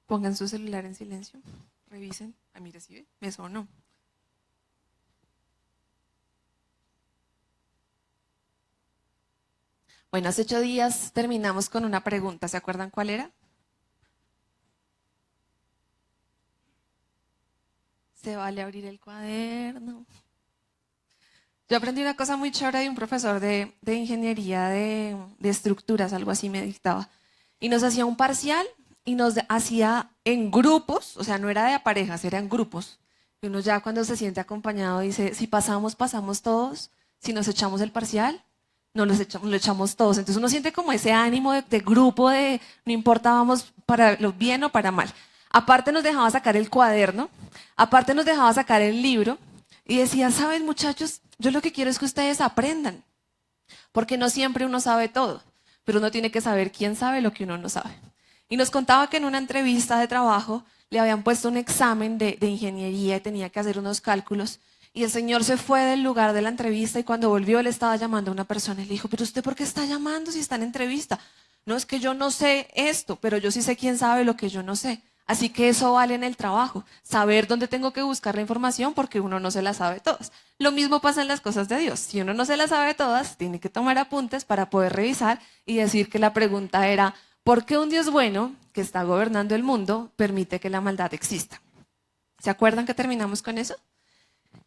Pongan su celular en silencio, revisen. Ah, mire, si ve, me sonó. Bueno, hace 8 días terminamos con una pregunta. ¿Se acuerdan cuál era? ¿Se vale abrir el cuaderno? Yo aprendí una cosa muy chévere de un profesor de ingeniería de estructuras, algo así me dictaba. Y nos hacía un parcial y nos hacía en grupos, o sea, no era de a parejas, era en grupos. Y uno ya cuando se siente acompañado dice, si pasamos, pasamos todos, si nos echamos el parcial, no nos echamos, lo echamos todos. Entonces uno siente como ese ánimo de grupo, de no importa, vamos para lo bien o para mal. Aparte nos dejaba sacar el cuaderno, aparte nos dejaba sacar el libro y decía, saben muchachos, yo lo que quiero es que ustedes aprendan, porque no siempre uno sabe todo, pero uno tiene que saber quién sabe lo que uno no sabe. Y nos contaba que en una entrevista de trabajo le habían puesto un examen de ingeniería y tenía que hacer unos cálculos. Y el señor se fue del lugar de la entrevista y cuando volvió le estaba llamando a una persona y le dijo, pero usted ¿por qué está llamando si está en entrevista? No, es que yo no sé esto, pero yo sí sé quién sabe lo que yo no sé. Así que eso vale en el trabajo, saber dónde tengo que buscar la información porque uno no se la sabe todas. Lo mismo pasa en las cosas de Dios. Si uno no se las sabe todas, tiene que tomar apuntes para poder revisar y decir que la pregunta era, ¿por qué un Dios bueno que está gobernando el mundo permite que la maldad exista? ¿Se acuerdan que terminamos con eso?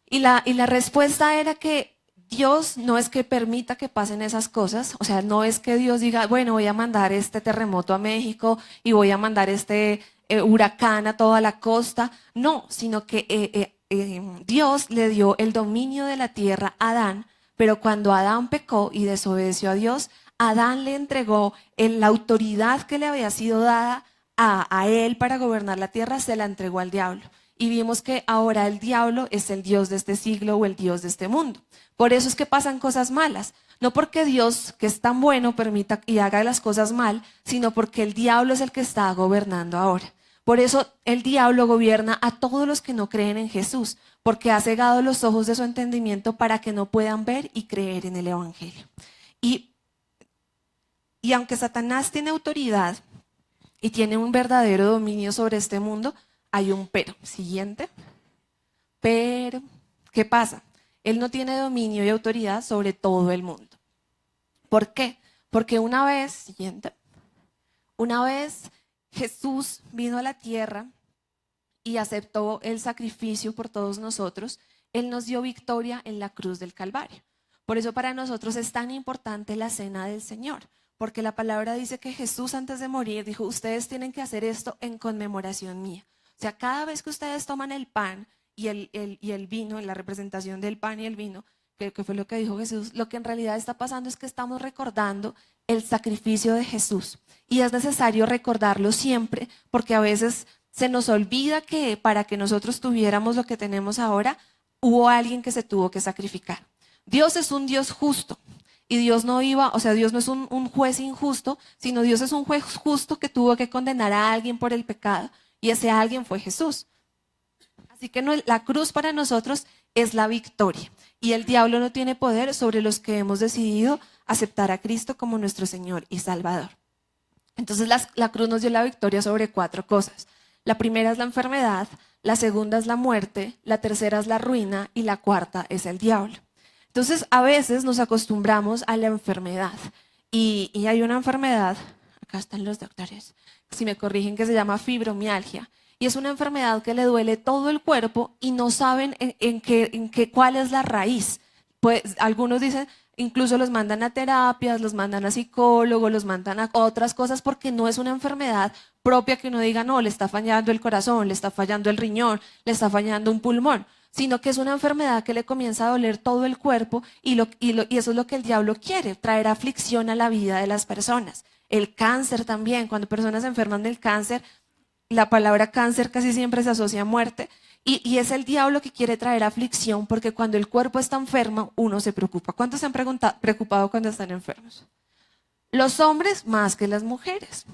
Y la respuesta era que Dios no es que permita que pasen esas cosas, o sea, no es que Dios diga, bueno, voy a mandar este terremoto a México y voy a mandar este huracán a toda la costa, no, sino que Dios le dio el dominio de la tierra a Adán, pero cuando Adán pecó y desobedeció a Dios, Adán le entregó la autoridad que le había sido dada a él para gobernar la tierra, se la entregó al diablo y vimos que ahora el diablo es el Dios de este siglo o el Dios de este mundo. Por eso es que pasan cosas malas. No porque Dios, que es tan bueno, permita y haga las cosas mal, sino porque el diablo es el que está gobernando ahora. Por eso el diablo gobierna a todos los que no creen en Jesús, porque ha cegado los ojos de su entendimiento para que no puedan ver y creer en el Evangelio. Y, y aunque Satanás tiene autoridad y tiene un verdadero dominio sobre este mundo, hay un pero. Siguiente. Pero, ¿qué pasa? Él no tiene dominio y autoridad sobre todo el mundo. ¿Por qué? Porque siguiente, una vez Jesús vino a la tierra y aceptó el sacrificio por todos nosotros, Él nos dio victoria en la cruz del Calvario. Por eso para nosotros es tan importante la cena del Señor, porque la palabra dice que Jesús antes de morir dijo, ustedes tienen que hacer esto en conmemoración mía. O sea, cada vez que ustedes toman el pan y el vino, en la representación del pan y el vino, que fue lo que dijo Jesús, lo que en realidad está pasando es que estamos recordando el sacrificio de Jesús. Y es necesario recordarlo siempre, porque a veces se nos olvida que para que nosotros tuviéramos lo que tenemos ahora, hubo alguien que se tuvo que sacrificar. Dios es un Dios justo. Y Dios no iba, o sea, Dios no es un juez injusto, sino Dios es un juez justo que tuvo que condenar a alguien por el pecado. Y ese alguien fue Jesús. Así que la cruz para nosotros es la victoria. Y el diablo no tiene poder sobre los que hemos decidido aceptar a Cristo como nuestro Señor y Salvador. Entonces la cruz nos dio la victoria sobre 4 cosas. La primera es la enfermedad, la segunda es la muerte, la tercera es la ruina y la cuarta es el diablo. Entonces a veces nos acostumbramos a la enfermedad y hay una enfermedad, acá están los doctores, si me corrigen, que se llama fibromialgia. Y es una enfermedad que le duele todo el cuerpo y no saben cuál es la raíz. Pues algunos dicen, incluso los mandan a terapias, los mandan a psicólogos, los mandan a otras cosas porque no es una enfermedad propia que uno diga, no, le está fallando el corazón, le está fallando el riñón, le está fallando un pulmón, sino que es una enfermedad que le comienza a doler todo el cuerpo y eso es lo que el diablo quiere, traer aflicción a la vida de las personas. El cáncer también, cuando personas se enferman del cáncer, la palabra cáncer casi siempre se asocia a muerte y es el diablo que quiere traer aflicción porque cuando el cuerpo está enfermo uno se preocupa. ¿Cuántos se han preocupado cuando están enfermos? Los hombres más que las mujeres,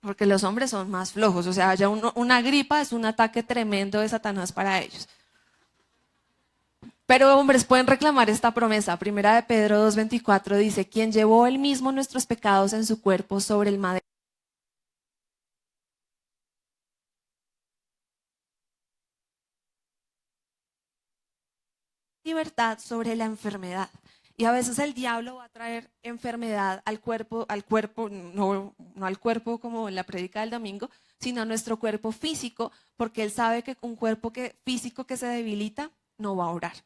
porque los hombres son más flojos, o sea, ya una gripa es un ataque tremendo de Satanás para ellos. Pero hombres pueden reclamar esta promesa. Primera de Pedro 2:24 dice, quien llevó él mismo nuestros pecados en su cuerpo sobre el madero libertad sobre la enfermedad. Y a veces el diablo va a traer enfermedad al cuerpo, no al cuerpo como en la prédica del domingo, sino a nuestro cuerpo físico, porque él sabe que un cuerpo físico que se debilita no va a orar,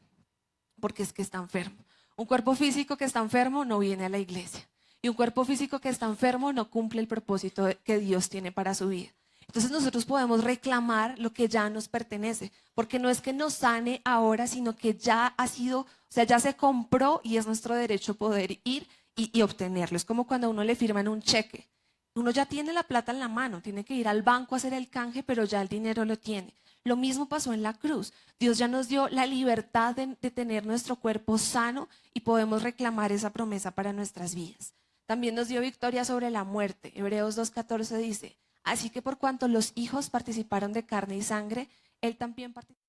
porque es que está enfermo. Un cuerpo físico que está enfermo no viene a la iglesia. Y un cuerpo físico que está enfermo no cumple el propósito que Dios tiene para su vida. Entonces nosotros podemos reclamar lo que ya nos pertenece, porque no es que nos sane ahora, sino que ya ha sido, o sea, ya se compró y es nuestro derecho poder ir y obtenerlo. Es como cuando a uno le firman un cheque. Uno ya tiene la plata en la mano, tiene que ir al banco a hacer el canje, pero ya el dinero lo tiene. Lo mismo pasó en la cruz. Dios ya nos dio la libertad de tener nuestro cuerpo sano y podemos reclamar esa promesa para nuestras vidas. También nos dio victoria sobre la muerte. Hebreos 2:14 dice: así que por cuanto los hijos participaron de carne y sangre, él también participó.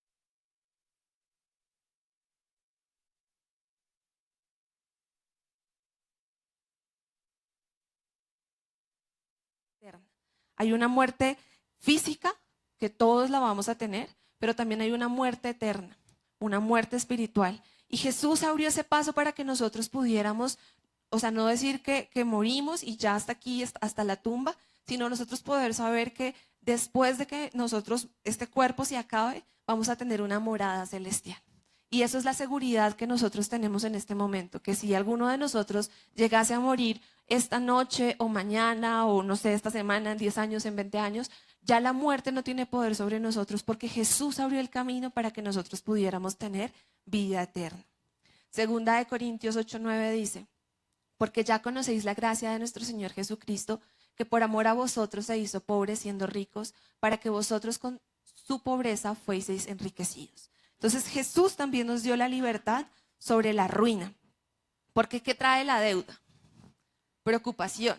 Hay una muerte física que todos la vamos a tener, pero también hay una muerte eterna, una muerte espiritual. Y Jesús abrió ese paso para que nosotros pudiéramos, o sea, no decir que morimos y ya hasta aquí, hasta la tumba, sino nosotros poder saber que después de que nosotros, este cuerpo se acabe, vamos a tener una morada celestial. Y eso es la seguridad que nosotros tenemos en este momento, que si alguno de nosotros llegase a morir esta noche o mañana o no sé, esta semana, en 10 años, en 20 años, ya la muerte no tiene poder sobre nosotros porque Jesús abrió el camino para que nosotros pudiéramos tener vida eterna. Segunda de Corintios 8:9 dice: porque ya conocéis la gracia de nuestro Señor Jesucristo, que por amor a vosotros se hizo pobre siendo ricos, para que vosotros con su pobreza fueseis enriquecidos. Entonces Jesús también nos dio la libertad sobre la ruina. Porque ¿qué trae la deuda? Preocupación.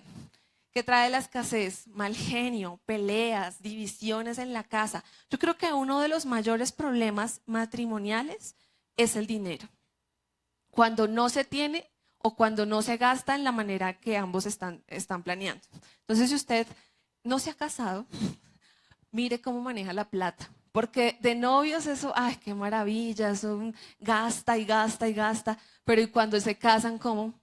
¿Qué trae la escasez? Mal genio, peleas, divisiones en la casa. Yo creo que uno de los mayores problemas matrimoniales es el dinero. Cuando no se tiene o cuando no se gasta en la manera que ambos están planeando. Entonces, si usted no se ha casado, mire cómo maneja la plata. Porque de novios eso, ay, qué maravilla, eso gasta y gasta y gasta. Pero ¿y cuando se casan, cómo?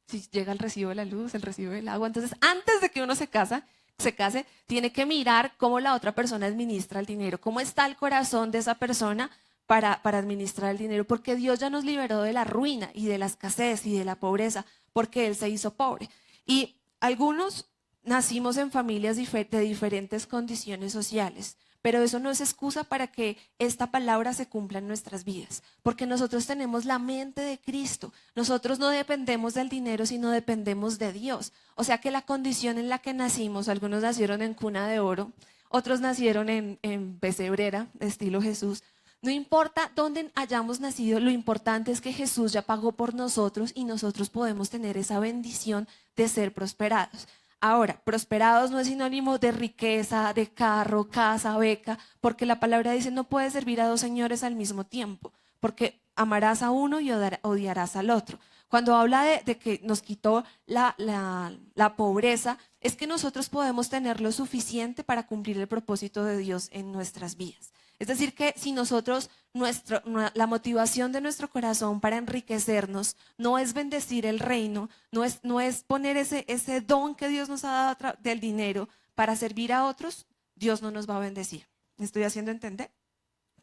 Si llega el recibo de la luz, el recibo del agua. Entonces, antes de que uno se case, tiene que mirar cómo la otra persona administra el dinero, cómo está el corazón de esa persona para administrar el dinero, porque Dios ya nos liberó de la ruina y de la escasez y de la pobreza, porque Él se hizo pobre. Y algunos nacimos en familias de diferentes condiciones sociales, pero eso no es excusa para que esta palabra se cumpla en nuestras vidas, porque nosotros tenemos la mente de Cristo. Nosotros no dependemos del dinero, sino dependemos de Dios. O sea que la condición en la que nacimos, algunos nacieron en cuna de oro, otros nacieron en pesebrera, estilo Jesús. No importa dónde hayamos nacido, lo importante es que Jesús ya pagó por nosotros y nosotros podemos tener esa bendición de ser prosperados. Ahora, prosperados no es sinónimo de riqueza, de carro, casa, beca, porque la palabra dice no puedes servir a dos señores al mismo tiempo, porque amarás a uno y odiarás al otro. Cuando habla de que nos quitó la pobreza, es que nosotros podemos tener lo suficiente para cumplir el propósito de Dios en nuestras vidas. Es decir, que si nosotros, la motivación de nuestro corazón para enriquecernos no es bendecir el reino, no es poner ese don que Dios nos ha dado del dinero para servir a otros, Dios no nos va a bendecir. ¿Me estoy haciendo entender?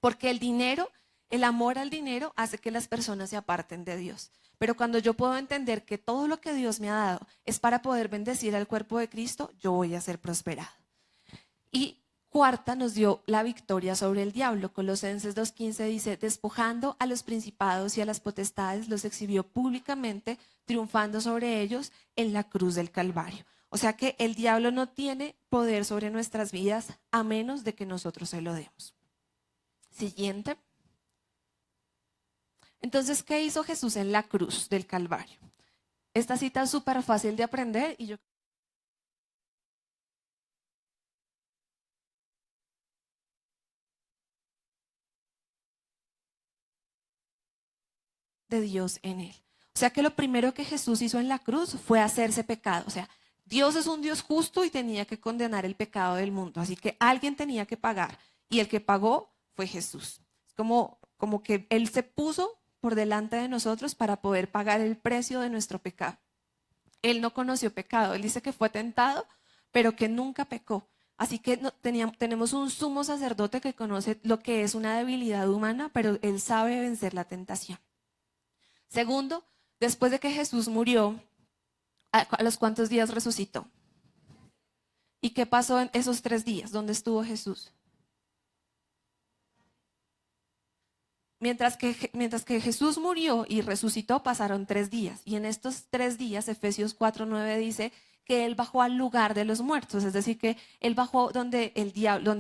Porque el dinero, el amor al dinero hace que las personas se aparten de Dios. Pero cuando yo puedo entender que todo lo que Dios me ha dado es para poder bendecir al cuerpo de Cristo, yo voy a ser prosperado. Y cuarta, nos dio la victoria sobre el diablo. Colosenses 2:15 dice: despojando a los principados y a las potestades, los exhibió públicamente, triunfando sobre ellos en la cruz del Calvario. O sea que el diablo no tiene poder sobre nuestras vidas a menos de que nosotros se lo demos. Siguiente. Entonces, ¿qué hizo Jesús en la cruz del Calvario? Esta cita es súper fácil de aprender y yo de Dios en él. O sea que lo primero que Jesús hizo en la cruz fue hacerse pecado. O sea, Dios es un Dios justo y tenía que condenar el pecado del mundo. Así que alguien tenía que pagar y el que pagó fue Jesús. Es como que Él se puso por delante de nosotros para poder pagar el precio de nuestro pecado. Él no conoció pecado, él dice que fue tentado, pero que nunca pecó. Así que tenemos un sumo sacerdote que conoce lo que es una debilidad humana, pero él sabe vencer la tentación. Segundo, después de que Jesús murió, ¿a los cuántos días resucitó? ¿Y qué pasó en esos 3 días? ¿Dónde estuvo Jesús? Mientras que Jesús murió y resucitó, pasaron 3 días. Y en estos 3 días, Efesios 4:9 dice que Él bajó al lugar de los muertos. Es decir, que Él bajó donde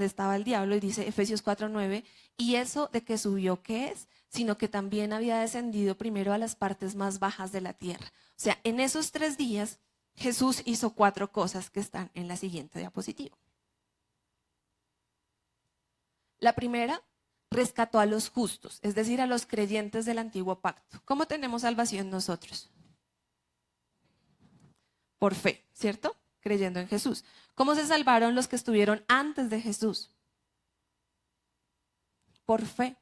estaba el diablo, y dice Efesios 4:9, y eso de que subió, ¿qué es? Sino que también había descendido primero a las partes más bajas de la tierra. O sea, en esos 3 días, Jesús hizo 4 cosas que están en la siguiente diapositiva. La primera, rescató a los justos, es decir, a los creyentes del antiguo pacto. ¿Cómo tenemos salvación nosotros? Por fe, ¿cierto? Creyendo en Jesús. ¿Cómo se salvaron los que estuvieron antes de Jesús? Por fe.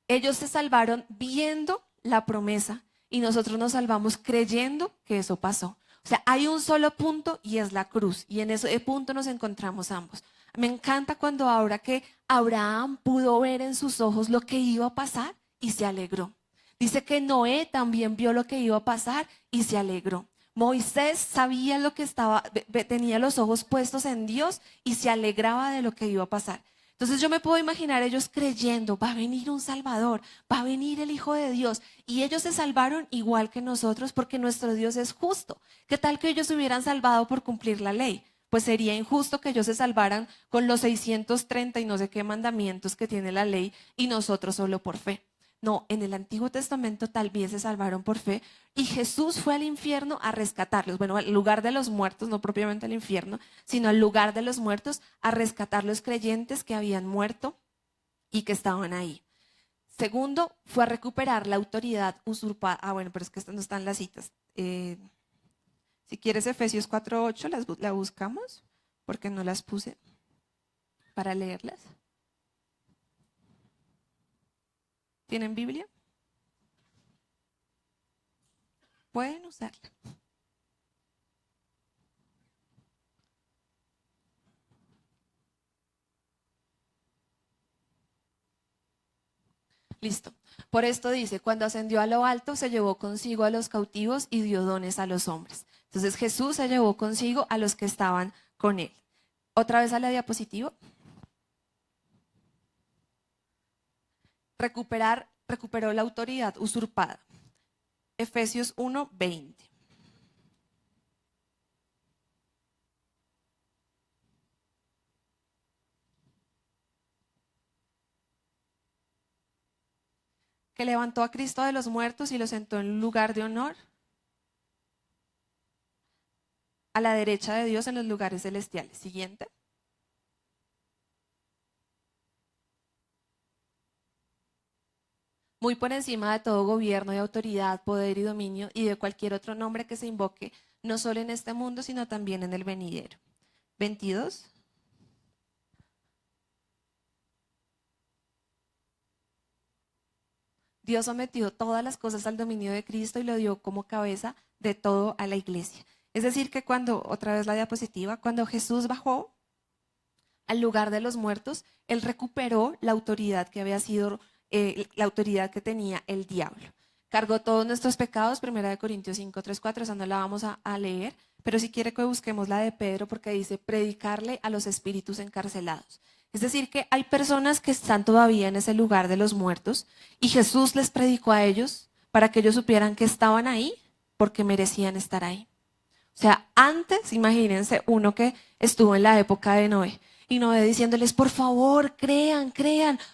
Ellos se salvaron viendo la promesa y nosotros nos salvamos creyendo que eso pasó. O sea, hay un solo punto y es la cruz, y en ese punto nos encontramos ambos. Me encanta cuando ahora que Abraham pudo ver en sus ojos lo que iba a pasar y se alegró. Dice que Noé también vio lo que iba a pasar y se alegró. Moisés sabía lo que tenía los ojos puestos en Dios y se alegraba de lo que iba a pasar. Entonces yo me puedo imaginar ellos creyendo, va a venir un Salvador, va a venir el Hijo de Dios. Y ellos se salvaron igual que nosotros porque nuestro Dios es justo. ¿Qué tal que ellos se hubieran salvado por cumplir la ley? Pues sería injusto que ellos se salvaran con los 630 y no sé qué mandamientos que tiene la ley y nosotros solo por fe. No, en el Antiguo Testamento tal vez se salvaron por fe y Jesús fue al infierno a rescatarlos. Bueno, al lugar de los muertos, no propiamente al infierno, sino al lugar de los muertos a rescatar los creyentes que habían muerto y que estaban ahí. Segundo, fue a recuperar la autoridad usurpada. Bueno, pero es que no están las citas. Si quieres Efesios 4:8, la buscamos, porque no las puse para leerlas. ¿Tienen Biblia? Pueden usarla. Listo. Por esto dice, cuando ascendió a lo alto, se llevó consigo a los cautivos y dio dones a los hombres. Entonces Jesús se llevó consigo a los que estaban con él. Otra vez a la diapositiva. Recuperó la autoridad usurpada. Efesios 1:20. Que levantó a Cristo de los muertos y lo sentó en un lugar de honor a la derecha de Dios en los lugares celestiales. Siguiente. Muy por encima de todo gobierno y autoridad, poder y dominio y de cualquier otro nombre que se invoque, no solo en este mundo, sino también en el venidero. 22. Dios sometió todas las cosas al dominio de Cristo y lo dio como cabeza de todo a la iglesia. Es decir, que otra vez la diapositiva, cuando Jesús bajó al lugar de los muertos, Él recuperó la autoridad que había sido, la autoridad que tenía el diablo. Cargó todos nuestros pecados, 1 Corintios 5, 3, 4, esa no la vamos a leer, pero si quiere que busquemos la de Pedro, porque dice, predicarle a los espíritus encarcelados. Es decir, que hay personas que están todavía en ese lugar de los muertos y Jesús les predicó a ellos para que ellos supieran que estaban ahí porque merecían estar ahí. O sea, antes, imagínense, uno que estuvo en la época de Noé y Noé diciéndoles, por favor, crean,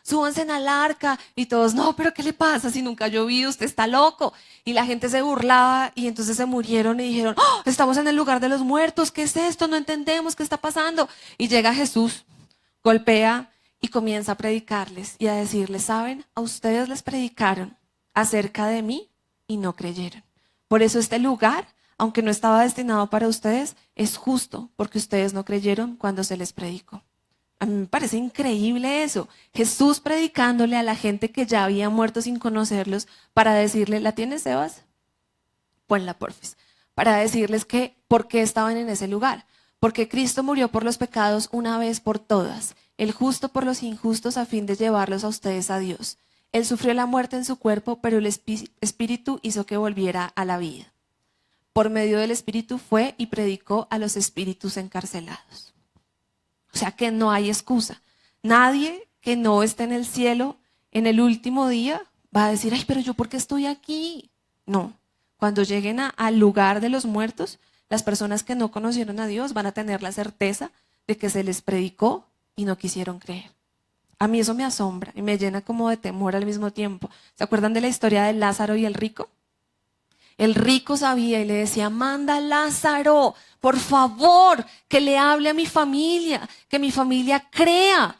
súbanse al arca. Y todos, no, pero ¿qué le pasa si nunca ha llovido? Usted está loco. Y la gente se burlaba y entonces se murieron y dijeron, oh, estamos en el lugar de los muertos, ¿qué es esto? No entendemos qué está pasando. Y llega Jesús, golpea y comienza a predicarles y a decirles, ¿saben? A ustedes les predicaron acerca de mí y no creyeron. Por eso este lugar, aunque no estaba destinado para ustedes, es justo porque ustedes no creyeron cuando se les predicó. A mí me parece increíble eso. Jesús predicándole a la gente que ya había muerto sin conocerlos para decirle, ¿la tienes, Sebas? Ponla, porfis. Para decirles que por qué estaban en ese lugar. Porque Cristo murió por los pecados una vez por todas, el justo por los injustos a fin de llevarlos a ustedes a Dios. Él sufrió la muerte en su cuerpo, pero el Espíritu hizo que volviera a la vida. Por medio del Espíritu fue y predicó a los espíritus encarcelados. O sea que no hay excusa. Nadie que no esté en el cielo en el último día va a decir, ay, pero yo ¿por qué estoy aquí? No. Cuando lleguen al lugar de los muertos, las personas que no conocieron a Dios van a tener la certeza de que se les predicó y no quisieron creer. A mí eso me asombra y me llena como de temor al mismo tiempo. ¿Se acuerdan de la historia de Lázaro y el rico? El rico sabía y le decía, manda a Lázaro, por favor, que le hable a mi familia, que mi familia crea.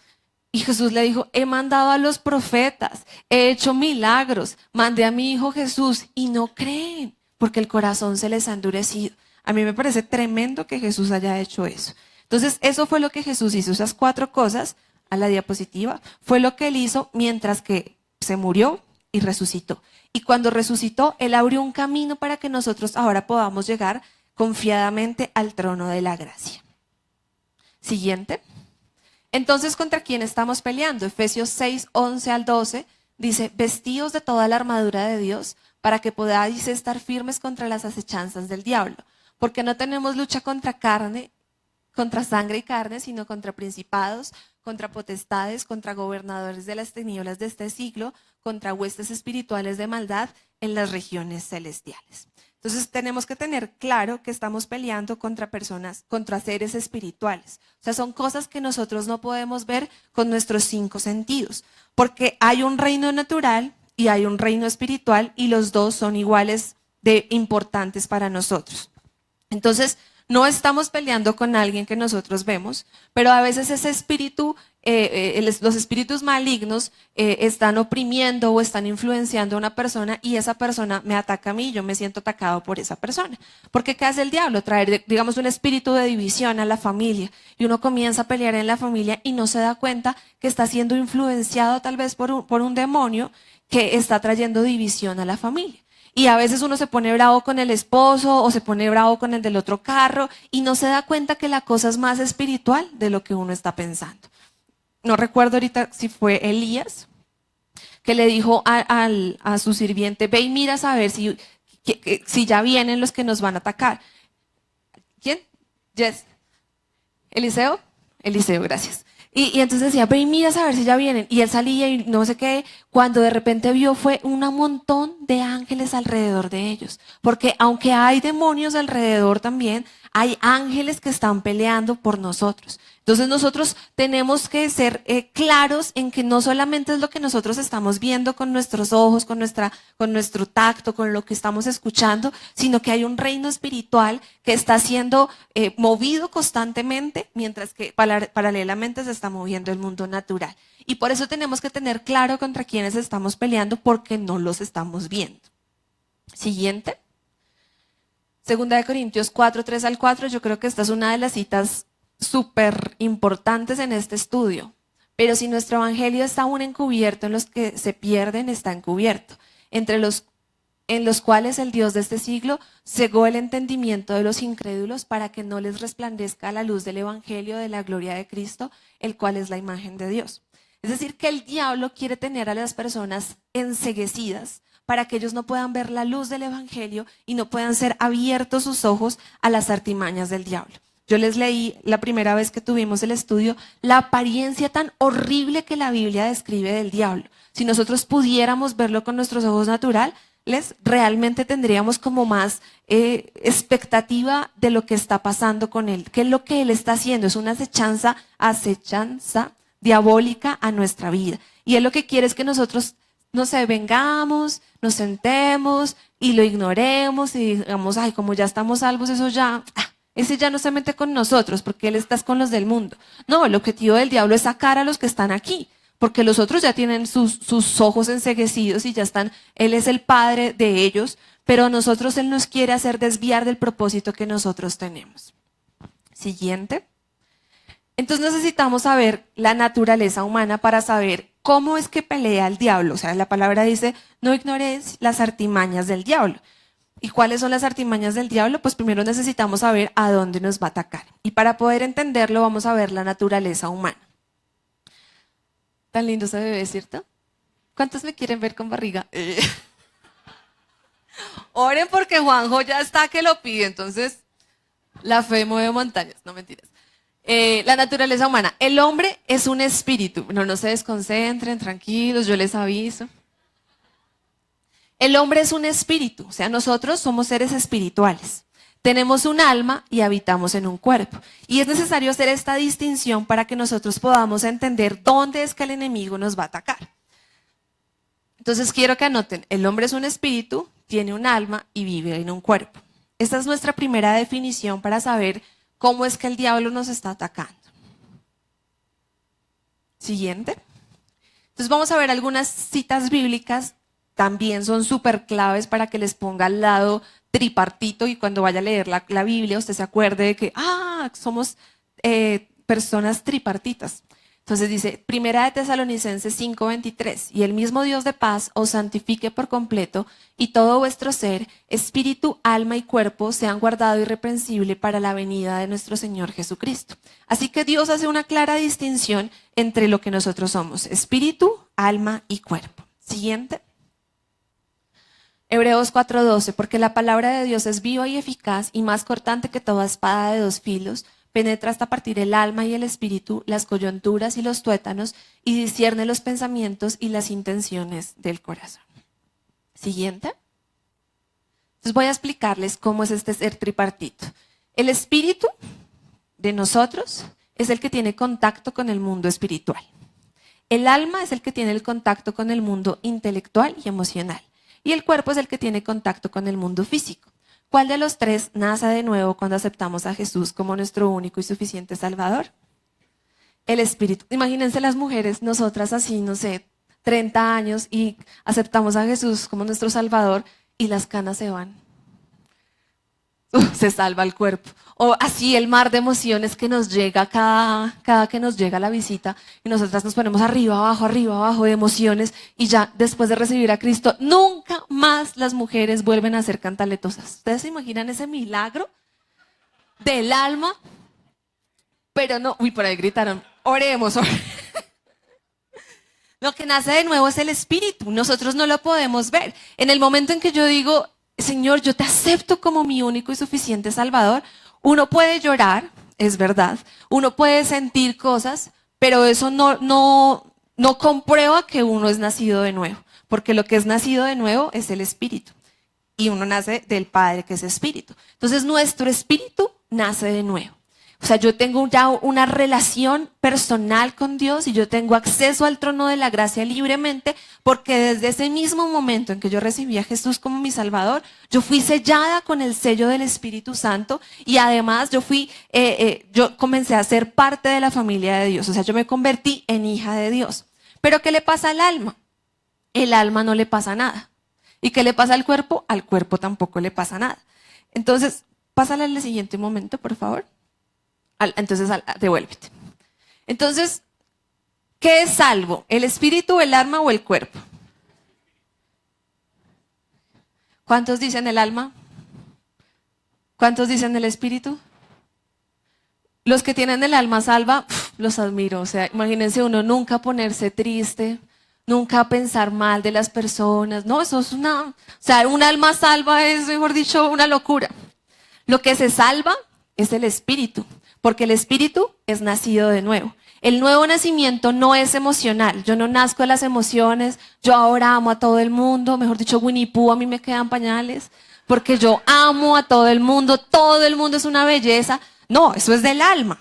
Y Jesús le dijo, he mandado a los profetas, he hecho milagros, mandé a mi hijo Jesús y no creen, porque el corazón se les ha endurecido. A mí me parece tremendo que Jesús haya hecho eso. Entonces, eso fue lo que Jesús hizo, esas 4 cosas, a la diapositiva, fue lo que él hizo mientras que se murió y resucitó. Y cuando resucitó, él abrió un camino para que nosotros ahora podamos llegar confiadamente al trono de la gracia. Siguiente. Entonces, ¿contra quién estamos peleando? Efesios 6, 11 al 12 dice, vestíos de toda la armadura de Dios para que podáis estar firmes contra las acechanzas del diablo. Porque no tenemos lucha contra sangre y carne, sino contra principados, contra potestades, contra gobernadores de las tinieblas de este siglo, contra huestes espirituales de maldad en las regiones celestiales. Entonces tenemos que tener claro que estamos peleando contra personas, contra seres espirituales. O sea, son cosas que nosotros no podemos ver con nuestros 5 sentidos, porque hay un reino natural y hay un reino espiritual y los dos son iguales de importantes para nosotros. Entonces, no estamos peleando con alguien que nosotros vemos, pero a veces ese espíritu, los espíritus malignos están oprimiendo o están influenciando a una persona y esa persona me ataca a mí, yo me siento atacado por esa persona. Porque ¿qué hace el diablo? Traer, digamos, un espíritu de división a la familia y uno comienza a pelear en la familia y no se da cuenta que está siendo influenciado tal vez por un demonio que está trayendo división a la familia. Y a veces uno se pone bravo con el esposo o se pone bravo con el del otro carro y no se da cuenta que la cosa es más espiritual de lo que uno está pensando. No recuerdo ahorita si fue Elías que le dijo a su sirviente, ve y mira a ver si ya vienen los que nos van a atacar. ¿Quién? Yes. ¿Eliseo? Eliseo, gracias. Y entonces decía, ve y mira a ver si ya vienen. Y él salía y no sé qué, cuando de repente vio fue un montón de ángeles alrededor de ellos. Porque aunque hay demonios alrededor también, hay ángeles que están peleando por nosotros. Entonces nosotros tenemos que ser claros en que no solamente es lo que nosotros estamos viendo con nuestros ojos, con nuestro tacto, con lo que estamos escuchando, sino que hay un reino espiritual que está siendo movido constantemente, mientras que paralelamente se está moviendo el mundo natural. Y por eso tenemos que tener claro contra quiénes estamos peleando, porque no los estamos viendo. Siguiente. 2 Corintios 4, 3 al 4, yo creo que esta es una de las citas súper importantes en este estudio. Pero si nuestro evangelio está aún encubierto, en los que se pierden está encubierto, en los cuales el Dios de este siglo cegó el entendimiento de los incrédulos para que no les resplandezca la luz del evangelio de la gloria de Cristo, el cual es la imagen de Dios. Es decir, que el diablo quiere tener a las personas enceguecidas para que ellos no puedan ver la luz del evangelio y no puedan ser abiertos sus ojos a las artimañas del diablo. Yo les leí la primera vez que tuvimos el estudio la apariencia tan horrible que la Biblia describe del diablo. Si nosotros pudiéramos verlo con nuestros ojos naturales, realmente tendríamos como más expectativa de lo que está pasando con él. ¿Qué es lo que él está haciendo? Es una acechanza diabólica a nuestra vida. Y él lo que quiere es que nosotros vengamos, nos sentemos y lo ignoremos y digamos, ay, como ya estamos salvos, eso ya... ese ya no se mete con nosotros porque él está con los del mundo. No, el objetivo del diablo es sacar a los que están aquí, porque los otros ya tienen sus ojos enceguecidos y ya están, él es el padre de ellos, pero a nosotros él nos quiere hacer desviar del propósito que nosotros tenemos. Siguiente. Entonces necesitamos saber la naturaleza humana para saber cómo es que pelea el diablo. O sea, la palabra dice, no ignores las artimañas del diablo. ¿Y cuáles son las artimañas del diablo? Pues primero necesitamos saber a dónde nos va a atacar. Y para poder entenderlo vamos a ver la naturaleza humana. Tan lindo ese bebé, ¿cierto? ¿Cuántos me quieren ver con barriga? Oren porque Juanjo ya está que lo pide, entonces la fe mueve montañas, no mentiras. La naturaleza humana. El hombre es un espíritu. No se desconcentren, tranquilos, yo les aviso. El hombre es un espíritu, o sea, nosotros somos seres espirituales. Tenemos un alma y habitamos en un cuerpo. Y es necesario hacer esta distinción para que nosotros podamos entender dónde es que el enemigo nos va a atacar. Entonces quiero que anoten, el hombre es un espíritu, tiene un alma y vive en un cuerpo. Esta es nuestra primera definición para saber cómo es que el diablo nos está atacando. Siguiente. Entonces vamos a ver algunas citas bíblicas, también son súper claves para que les ponga al lado tripartito y cuando vaya a leer la Biblia usted se acuerde de que, somos personas tripartitas. Entonces dice, Primera de Tesalonicenses 5:23, y el mismo Dios de paz os santifique por completo y todo vuestro ser, espíritu, alma y cuerpo sean guardado irreprensible para la venida de nuestro Señor Jesucristo. Así que Dios hace una clara distinción entre lo que nosotros somos, espíritu, alma y cuerpo. Siguiente. Hebreos 4:12, porque la palabra de Dios es viva y eficaz y más cortante que toda espada de dos filos, penetra hasta partir el alma y el espíritu, las coyunturas y los tuétanos, y discierne los pensamientos y las intenciones del corazón. Siguiente. Entonces voy a explicarles cómo es este ser tripartito. El espíritu de nosotros es el que tiene contacto con el mundo espiritual. El alma es el que tiene el contacto con el mundo intelectual y emocional. Y el cuerpo es el que tiene contacto con el mundo físico. ¿Cuál de los tres nace de nuevo cuando aceptamos a Jesús como nuestro único y suficiente Salvador? El espíritu. Imagínense las mujeres, nosotras así, no sé, 30 años y aceptamos a Jesús como nuestro Salvador y las canas se van. Se salva el cuerpo. O así el mar de emociones que nos llega cada que nos llega la visita y nosotras nos ponemos arriba, abajo de emociones y ya después de recibir a Cristo, nunca más las mujeres vuelven a ser cantaletosas. ¿Ustedes se imaginan ese milagro del alma? Pero no, por ahí gritaron, oremos. Lo que nace de nuevo es el espíritu, nosotros no lo podemos ver. En el momento en que yo digo, Señor, yo te acepto como mi único y suficiente Salvador, uno puede llorar, es verdad, uno puede sentir cosas, pero eso no comprueba que uno es nacido de nuevo, porque lo que es nacido de nuevo es el espíritu, y uno nace del Padre que es espíritu. Entonces nuestro espíritu nace de nuevo. O sea, yo tengo ya una relación personal con Dios y yo tengo acceso al trono de la gracia libremente porque desde ese mismo momento en que yo recibí a Jesús como mi Salvador, yo fui sellada con el sello del Espíritu Santo y además yo comencé a ser parte de la familia de Dios. O sea, yo me convertí en hija de Dios. ¿Pero qué le pasa al alma? El alma no le pasa nada. ¿Y qué le pasa al cuerpo? Al cuerpo tampoco le pasa nada. Entonces, pásale al siguiente momento, por favor. Entonces, devuélvete. Entonces, ¿qué es salvo? ¿El espíritu, el alma o el cuerpo? ¿Cuántos dicen el alma? ¿Cuántos dicen el espíritu? Los que tienen el alma salva, los admiro. O sea, imagínense uno nunca ponerse triste, nunca pensar mal de las personas. No, eso es o sea, un alma salva es, mejor dicho, una locura. Lo que se salva es el espíritu. Porque el espíritu es nacido de nuevo. El nuevo nacimiento no es emocional. Yo no nazco de las emociones. Yo ahora amo a todo el mundo. Mejor dicho, Winnie Pooh, a mí me quedan pañales. Porque yo amo a todo el mundo. Todo el mundo es una belleza. No, eso es del alma.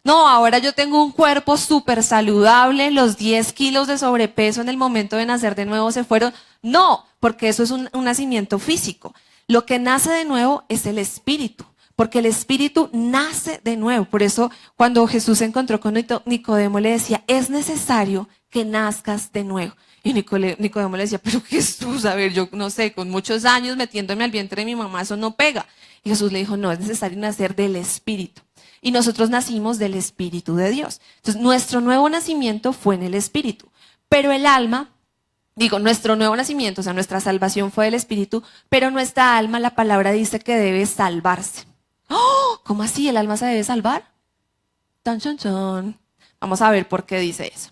No, ahora yo tengo un cuerpo súper saludable. Los 10 kilos de sobrepeso en el momento de nacer de nuevo se fueron. No, porque eso es un nacimiento físico. Lo que nace de nuevo es el espíritu. Porque el espíritu nace de nuevo. Por eso cuando Jesús se encontró con Nicodemo le decía, es necesario que nazcas de nuevo. Y Nicodemo le decía, pero Jesús, a ver, yo no sé, con muchos años metiéndome al vientre de mi mamá, eso no pega. Y Jesús le dijo, no, es necesario nacer del espíritu. y nosotros nacimos del Espíritu de Dios. Entonces, nuestro nuevo nacimiento fue en el Espíritu, pero el alma, nuestro nuevo nacimiento, o sea, nuestra salvación fue del Espíritu, pero nuestra alma, la palabra dice que debe salvarse. ¡Oh! ¿Cómo así? ¿El alma se debe salvar? Tan, chan, chan. Vamos a ver por qué dice eso.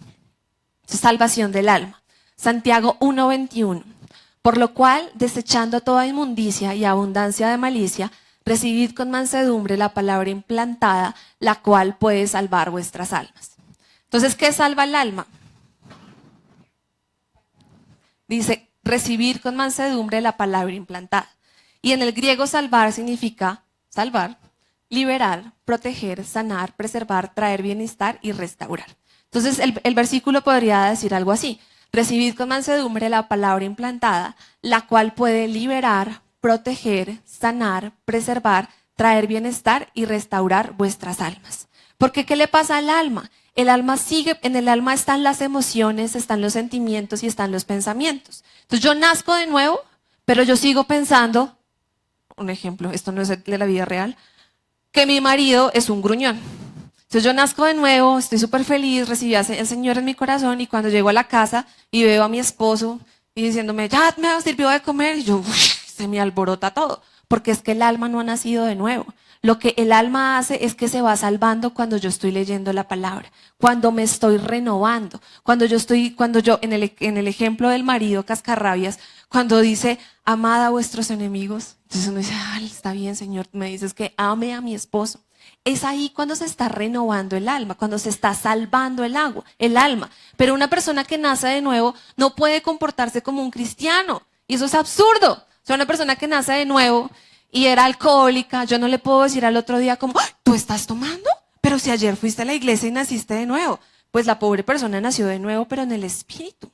Salvación del alma. Santiago 1:21. Por lo cual, desechando toda inmundicia y abundancia de malicia, recibid con mansedumbre la palabra implantada, la cual puede salvar vuestras almas. Entonces, ¿qué salva el alma? Dice, recibir con mansedumbre la palabra implantada. Y en el griego salvar significa salvar, liberar, proteger, sanar, preservar, traer bienestar y restaurar. Entonces el versículo podría decir algo así. Recibid con mansedumbre la palabra implantada, la cual puede liberar, proteger, sanar, preservar, traer bienestar y restaurar vuestras almas. Porque ¿qué le pasa al alma? El alma sigue, en el alma están las emociones, están los sentimientos y están los pensamientos. Entonces yo nazco de nuevo, pero yo sigo pensando, un ejemplo, esto no es de la vida real, que mi marido es un gruñón. Entonces yo nazco de nuevo, estoy súper feliz, recibí al Señor en mi corazón y cuando llego a la casa y veo a mi esposo y diciéndome, ya me sirvió de comer, y yo, se me alborota todo, porque es que el alma no ha nacido de nuevo. Lo que el alma hace es que se va salvando cuando yo estoy leyendo la palabra, cuando me estoy renovando, cuando yo en el ejemplo del marido cascarrabias, cuando dice, amad a vuestros enemigos, entonces uno dice, está bien, Señor, me dices que ame a mi esposo. Es ahí cuando se está renovando el alma, cuando se está salvando el alma. Pero una persona que nace de nuevo no puede comportarse como un cristiano, y eso es absurdo. O sea, una persona que nace de nuevo y era alcohólica, yo no le puedo decir al otro día como, ¿tú estás tomando? Pero si ayer fuiste a la iglesia y naciste de nuevo. Pues la pobre persona nació de nuevo, pero en el espíritu.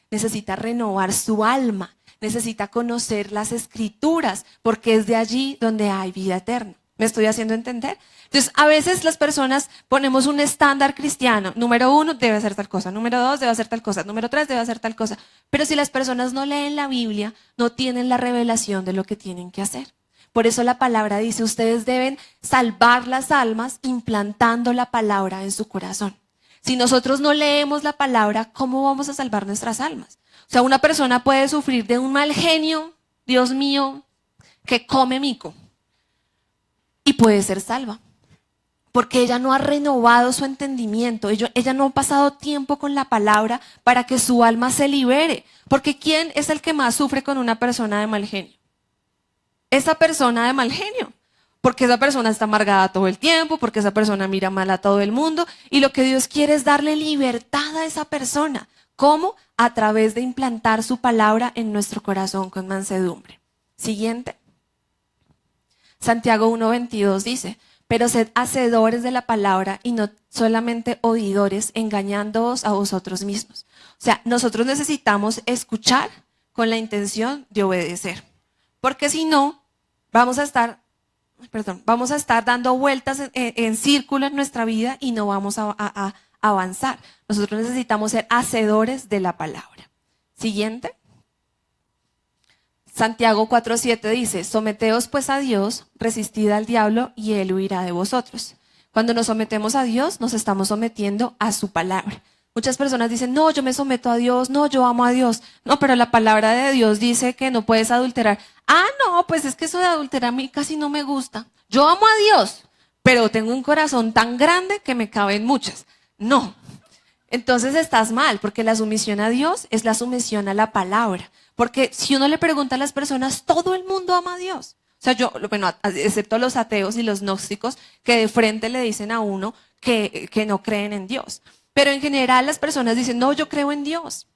Necesita renovar su alma, necesita conocer las escrituras, porque es de allí donde hay vida eterna. ¿Me estoy haciendo entender? Entonces, a veces las personas ponemos un estándar cristiano. Número 1, debe hacer tal cosa. Número 2, debe hacer tal cosa. Número 3, debe hacer tal cosa. Pero si las personas no leen la Biblia, no tienen la revelación de lo que tienen que hacer. Por eso la palabra dice, ustedes deben salvar las almas implantando la palabra en su corazón. Si nosotros no leemos la palabra, ¿cómo vamos a salvar nuestras almas? O sea, una persona puede sufrir de un mal genio, Dios mío, que come mico, y puede ser salva. Porque ella no ha renovado su entendimiento, ella no ha pasado tiempo con la palabra para que su alma se libere. Porque ¿quién es el que más sufre con una persona de mal genio? Esa persona de mal genio. Porque esa persona está amargada todo el tiempo, porque esa persona mira mal a todo el mundo. Y lo que Dios quiere es darle libertad a esa persona. ¿Cómo? A través de implantar su palabra en nuestro corazón con mansedumbre. Siguiente. Santiago 1:22 dice, pero sed hacedores de la palabra y no solamente oidores, engañándoos a vosotros mismos. O sea, nosotros necesitamos escuchar con la intención de obedecer. Porque si no, vamos a estar dando vueltas en círculo en nuestra vida y no vamos a avanzar. Nosotros necesitamos ser hacedores de la palabra. Siguiente. Santiago 4:7 dice, someteos pues a Dios, resistid al diablo y él huirá de vosotros. Cuando nos sometemos a Dios, nos estamos sometiendo a su palabra. Muchas personas dicen, no, yo me someto a Dios, no, yo amo a Dios. No, pero la palabra de Dios dice que no puedes adulterar. Ah, no, pues es que eso de adulterar a mí casi no me gusta. Yo amo a Dios, pero tengo un corazón tan grande que me caben muchas. No. Entonces estás mal, porque la sumisión a Dios es la sumisión a la palabra. Porque si uno le pregunta a las personas, todo el mundo ama a Dios. O sea, excepto los ateos y los gnósticos, que de frente le dicen a uno que no creen en Dios. Pero en general las personas dicen, no, yo creo en Dios.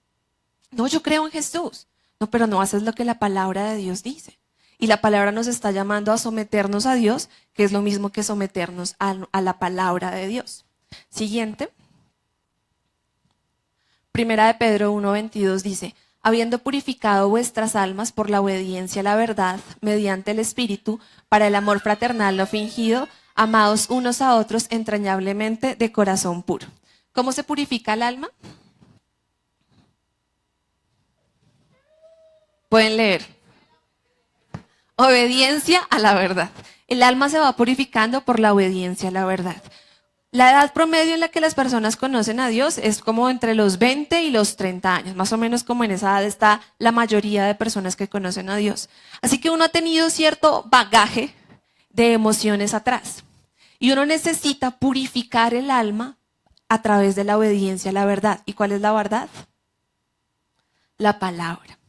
No, yo creo en Jesús. No, pero no haces lo que la palabra de Dios dice. Y la palabra nos está llamando a someternos a Dios, que es lo mismo que someternos a la palabra de Dios. Siguiente. Primera de Pedro 1:22 dice, habiendo purificado vuestras almas por la obediencia a la verdad, mediante el Espíritu, para el amor fraternal no fingido, amados unos a otros entrañablemente de corazón puro. ¿Cómo se purifica el alma? Pueden leer. Obediencia a la verdad. El alma se va purificando por la obediencia a la verdad. La edad promedio en la que las personas conocen a Dios es como entre los 20 y los 30 años, más o menos como en esa edad está la mayoría de personas que conocen a Dios. Así que uno ha tenido cierto bagaje de emociones atrás y uno necesita purificar el alma a través de la obediencia a la verdad. ¿Y cuál es la verdad? La palabra.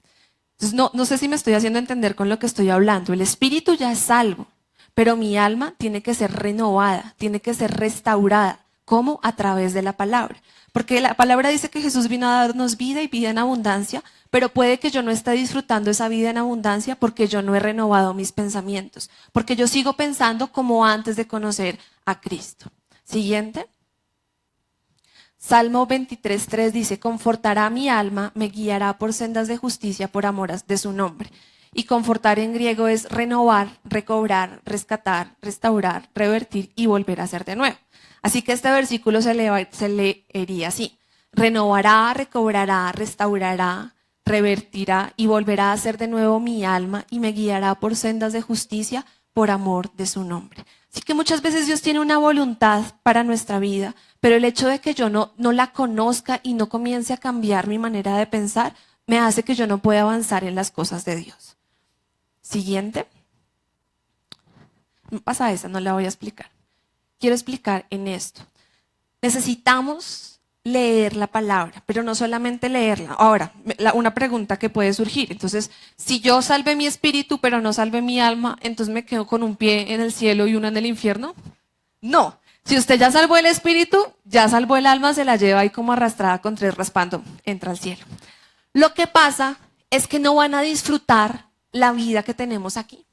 Entonces, no sé si me estoy haciendo entender con lo que estoy hablando. El espíritu ya es salvo, pero mi alma tiene que ser renovada, tiene que ser restaurada. ¿Cómo? A través de la palabra. Porque la palabra dice que Jesús vino a darnos vida y vida en abundancia, pero puede que yo no esté disfrutando esa vida en abundancia porque yo no he renovado mis pensamientos, porque yo sigo pensando como antes de conocer a Cristo. Siguiente. Salmo 23:3 dice, confortará mi alma, me guiará por sendas de justicia por amor de su nombre. Y confortar en griego es renovar, recobrar, rescatar, restaurar, revertir y volver a ser de nuevo. Así que este versículo se leería así. Renovará, recobrará, restaurará, revertirá y volverá a ser de nuevo mi alma y me guiará por sendas de justicia por amor de su nombre. Así que muchas veces Dios tiene una voluntad para nuestra vida, pero el hecho de que yo no la conozca y no comience a cambiar mi manera de pensar, me hace que yo no pueda avanzar en las cosas de Dios. Siguiente. Pasa esa, no la voy a explicar. Quiero explicar en esto. Necesitamos leer la palabra, pero no solamente leerla. Ahora, una pregunta que puede surgir. Entonces, si yo salvé mi espíritu, pero no salvé mi alma, entonces me quedo con un pie en el cielo y uno en el infierno. No. Si usted ya salvó el espíritu, ya salvó el alma, se la lleva ahí como arrastrada con 3 raspando, entra al cielo. Lo que pasa es que no van a disfrutar la vida que tenemos aquí,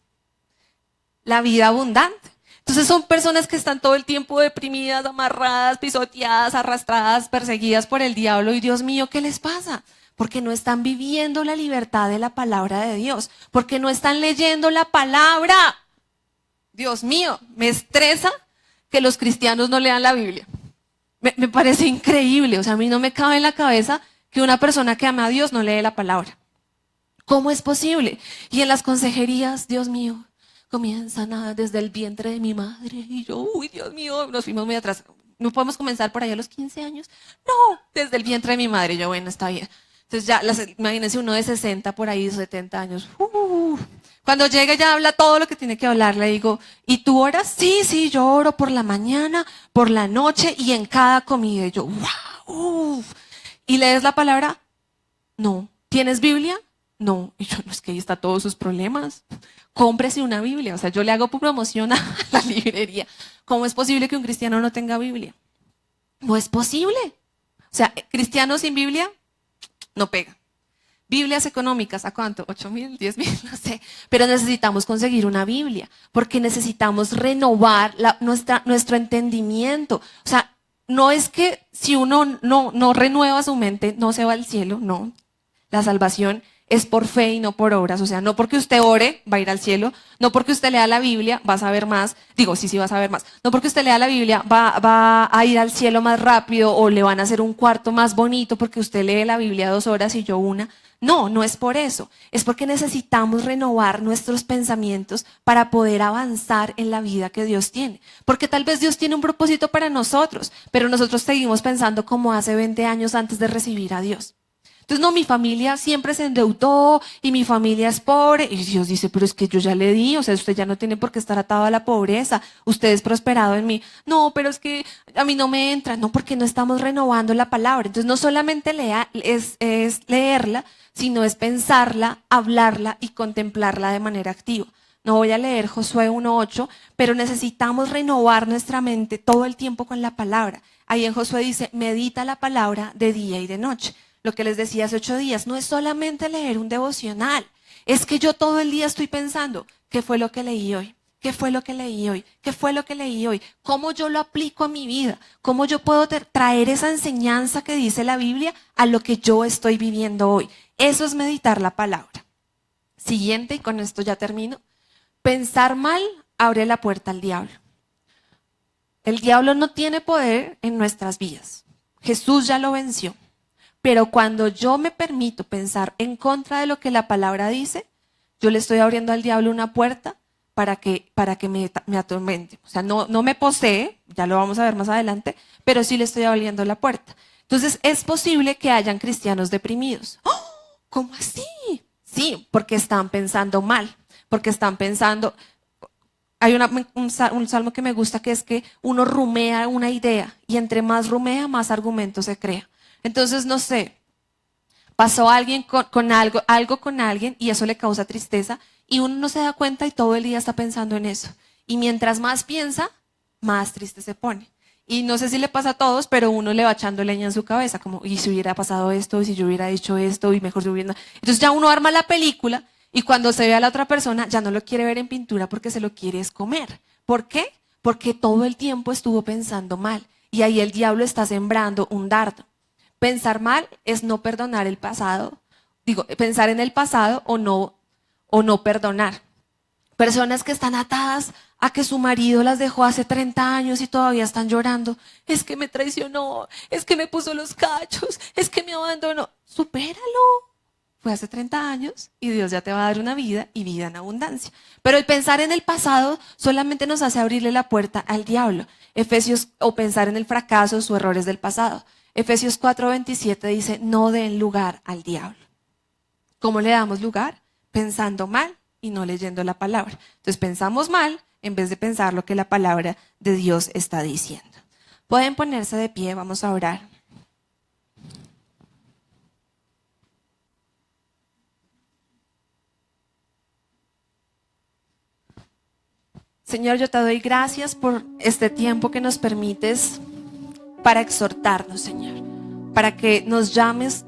la vida abundante. Entonces son personas que están todo el tiempo deprimidas, amarradas, pisoteadas, arrastradas, perseguidas por el diablo. Y Dios mío, ¿qué les pasa? Porque no están viviendo la libertad de la palabra de Dios, porque no están leyendo la palabra. Dios mío, me estresa que los cristianos no lean la Biblia. Me parece increíble, o sea, a mí no me cabe en la cabeza que una persona que ama a Dios no lee la palabra. ¿Cómo es posible? Y en las consejerías, Dios mío, comienzan desde el vientre de mi madre. Y yo, uy, Dios mío, nos fuimos muy atrás. ¿No podemos comenzar por ahí a los 15 años? No, desde el vientre de mi madre. Yo, bueno, está bien. Entonces ya, imagínense uno de 60 por ahí, 70 años. Cuando llega ya habla todo lo que tiene que hablar. Le digo, ¿y tú oras? Sí, yo oro por la mañana, por la noche y en cada comida. Y yo, wow. ¿Y lees la palabra? No. ¿Tienes Biblia? No. Y yo, no, es que ahí está todos sus problemas. Cómprese una Biblia. O sea, yo le hago promoción a la librería. ¿Cómo es posible que un cristiano no tenga Biblia? No es posible. O sea, cristiano sin Biblia no pega. Biblias económicas, ¿a cuánto? 8,000, 10,000, no sé. Pero necesitamos conseguir una Biblia porque necesitamos renovar nuestro entendimiento. O sea, no es que si uno no renueva su mente, no se va al cielo, no. La salvación es por fe y no por obras. O sea, no porque usted ore va a ir al cielo, no porque usted lea la Biblia va a saber más. Digo, sí va a saber más. No porque usted lea la Biblia va a ir al cielo más rápido o le van a hacer un cuarto más bonito porque usted lee la Biblia 2 horas y yo una. No es por eso. Es porque necesitamos renovar nuestros pensamientos para poder avanzar en la vida que Dios tiene. Porque tal vez Dios tiene un propósito para nosotros, pero nosotros seguimos pensando como hace 20 años antes de recibir a Dios. Entonces, no, mi familia siempre se endeudó y mi familia es pobre. Y Dios dice, pero es que yo ya le di, o sea, usted ya no tiene por qué estar atado a la pobreza. Usted es prosperado en mí. No, pero es que a mí no me entra. No, porque no estamos renovando la palabra. Entonces, no solamente es leerla, sino es pensarla, hablarla y contemplarla de manera activa. No voy a leer Josué 1:8, pero necesitamos renovar nuestra mente todo el tiempo con la palabra. Ahí en Josué dice, medita la palabra de día y de noche. Lo que les decía hace 8 días, no es solamente leer un devocional, es que yo todo el día estoy pensando, ¿qué fue lo que leí hoy? ¿Qué fue lo que leí hoy? ¿Qué fue lo que leí hoy? ¿Cómo yo lo aplico a mi vida? ¿Cómo yo puedo traer esa enseñanza que dice la Biblia a lo que yo estoy viviendo hoy? Eso es meditar la palabra. Siguiente, y con esto ya termino. Pensar mal abre la puerta al diablo. El diablo no tiene poder en nuestras vidas. Jesús ya lo venció. Pero cuando yo me permito pensar en contra de lo que la palabra dice, yo le estoy abriendo al diablo una puerta para que me atormente. O sea, no me posee, ya lo vamos a ver más adelante, pero sí le estoy abriendo la puerta. Entonces, es posible que hayan cristianos deprimidos. ¡Oh! ¿Cómo así? Sí, porque están pensando mal, porque están pensando... Hay un salmo que me gusta, que es que uno rumea una idea y entre más rumea, más argumentos se crea. Entonces, no sé, pasó alguien con algo con alguien y eso le causa tristeza y uno no se da cuenta y todo el día está pensando en eso. Y mientras más piensa, más triste se pone. Y no sé si le pasa a todos, pero uno le va echando leña en su cabeza, como, y si hubiera pasado esto, y si yo hubiera dicho esto, y mejor si hubiera... Entonces ya uno arma la película y cuando se ve a la otra persona ya no lo quiere ver en pintura porque se lo quiere es comer. ¿Por qué? Porque todo el tiempo estuvo pensando mal y ahí el diablo está sembrando un dardo. Pensar mal es no perdonar el pasado, pensar en el pasado o no perdonar. Personas que están atadas a que su marido las dejó hace 30 años y todavía están llorando. Es que me traicionó, es que me puso los cachos, es que me abandonó. Supéralo. Fue hace 30 años y Dios ya te va a dar una vida y vida en abundancia. Pero el pensar en el pasado solamente nos hace abrirle la puerta al diablo. O pensar en el fracaso o errores del pasado. Efesios 4:27 dice, no den lugar al diablo. ¿Cómo le damos lugar? Pensando mal y no leyendo la palabra. Entonces pensamos mal en vez de pensar lo que la palabra de Dios está diciendo. Pueden ponerse de pie, vamos a orar. Señor, yo te doy gracias por este tiempo que nos permites para exhortarnos, Señor, para que nos llames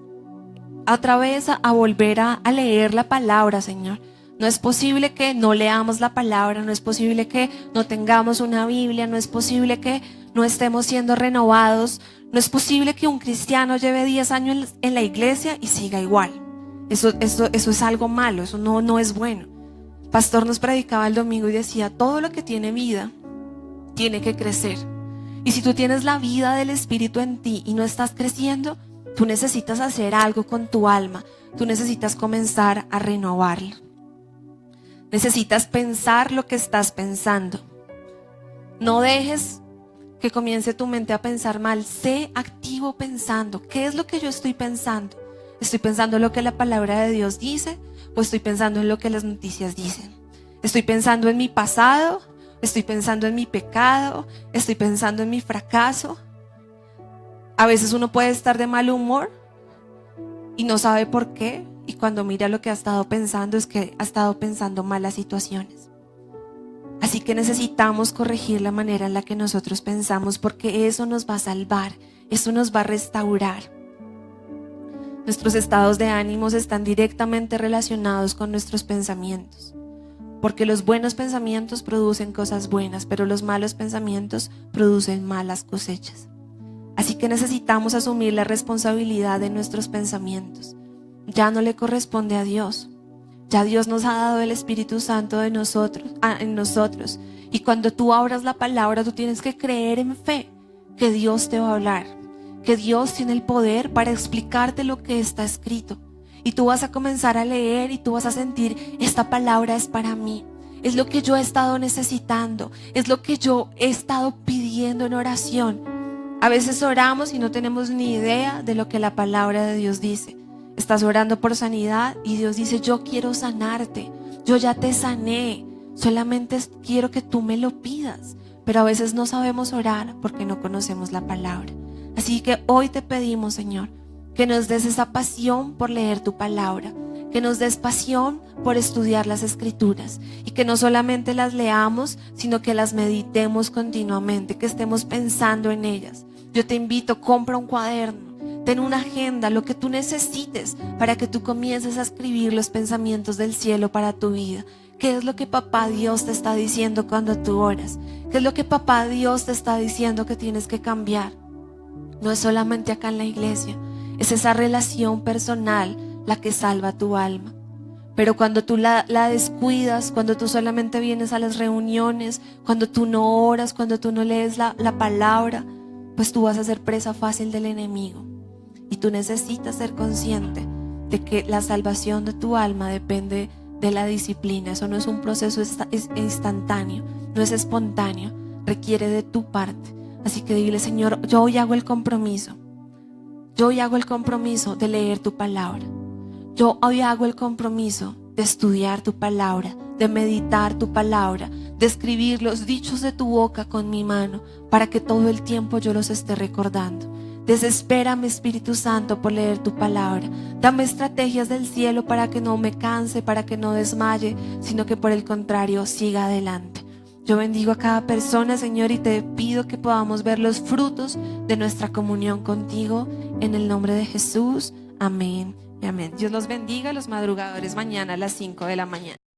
otra vez a volver a leer la palabra, Señor. No es posible que no leamos la palabra, no es posible que no tengamos una Biblia, no es posible que no estemos siendo renovados, no es posible que un cristiano lleve 10 años en la iglesia y siga igual. Eso es algo malo, eso no es bueno. Pastor nos predicaba el domingo y decía, todo lo que tiene vida tiene que crecer. Y si tú tienes la vida del Espíritu en ti y no estás creciendo, tú necesitas hacer algo con tu alma. Tú necesitas comenzar a renovarla. Necesitas pensar lo que estás pensando. No dejes que comience tu mente a pensar mal. Sé activo pensando. ¿Qué es lo que yo estoy pensando? ¿Estoy pensando en lo que la palabra de Dios dice? ¿O estoy pensando en lo que las noticias dicen? ¿Estoy pensando en mi pasado? ¿Estoy pensando en mi pecado? ¿Estoy pensando en mi fracaso? A veces uno puede estar de mal humor y no sabe por qué. Y cuando mira lo que ha estado pensando es que ha estado pensando malas situaciones. Así que necesitamos corregir la manera en la que nosotros pensamos, porque eso nos va a salvar, eso nos va a restaurar. Nuestros estados de ánimos están directamente relacionados con nuestros pensamientos, porque los buenos pensamientos producen cosas buenas, pero los malos pensamientos producen malas cosechas. Así que necesitamos asumir la responsabilidad de nuestros pensamientos. Ya no le corresponde a Dios. Ya Dios nos ha dado el Espíritu Santo en nosotros. Y cuando tú abras la palabra, tú tienes que creer en fe que Dios te va a hablar, que Dios tiene el poder para explicarte lo que está escrito. Y tú vas a comenzar a leer y tú vas a sentir, esta palabra es para mí. Es lo que yo he estado necesitando. Es lo que yo he estado pidiendo en oración. A veces oramos y no tenemos ni idea de lo que la palabra de Dios dice. Estás orando por sanidad y Dios dice, yo quiero sanarte, yo ya te sané, solamente quiero que tú me lo pidas. Pero a veces no sabemos orar porque no conocemos la palabra. Así que hoy te pedimos, Señor, que nos des esa pasión por leer tu palabra, que nos des pasión por estudiar las Escrituras y que no solamente las leamos, sino que las meditemos continuamente, que estemos pensando en ellas. Yo te invito, compra un cuaderno. Ten una agenda, lo que tú necesites para que tú comiences a escribir los pensamientos del cielo para tu vida. ¿Qué es lo que papá Dios te está diciendo cuando tú oras? ¿Qué es lo que papá Dios te está diciendo que tienes que cambiar? No es solamente acá en la iglesia, es esa relación personal la que salva tu alma. Pero cuando tú la descuidas, cuando tú solamente vienes a las reuniones, cuando tú no oras, cuando tú no lees la palabra, pues tú vas a ser presa fácil del enemigo. Y tú necesitas ser consciente de que la salvación de tu alma depende de la disciplina. Eso no es un proceso instantáneo, no es espontáneo, requiere de tu parte. Así que dile: Señor, yo hoy hago el compromiso. Yo hoy hago el compromiso de leer tu palabra. Yo hoy hago el compromiso de estudiar tu palabra, de meditar tu palabra, de escribir los dichos de tu boca con mi mano, para que todo el tiempo yo los esté recordando. Desespérame, Espíritu Santo, por leer tu palabra. Dame estrategias del cielo para que no me canse, para que no desmaye, sino que por el contrario siga adelante. Yo bendigo a cada persona, Señor, y te pido que podamos ver los frutos de nuestra comunión contigo, en el nombre de Jesús. Amén y amén. Dios los bendiga, los madrugadores, mañana a las 5 de la mañana.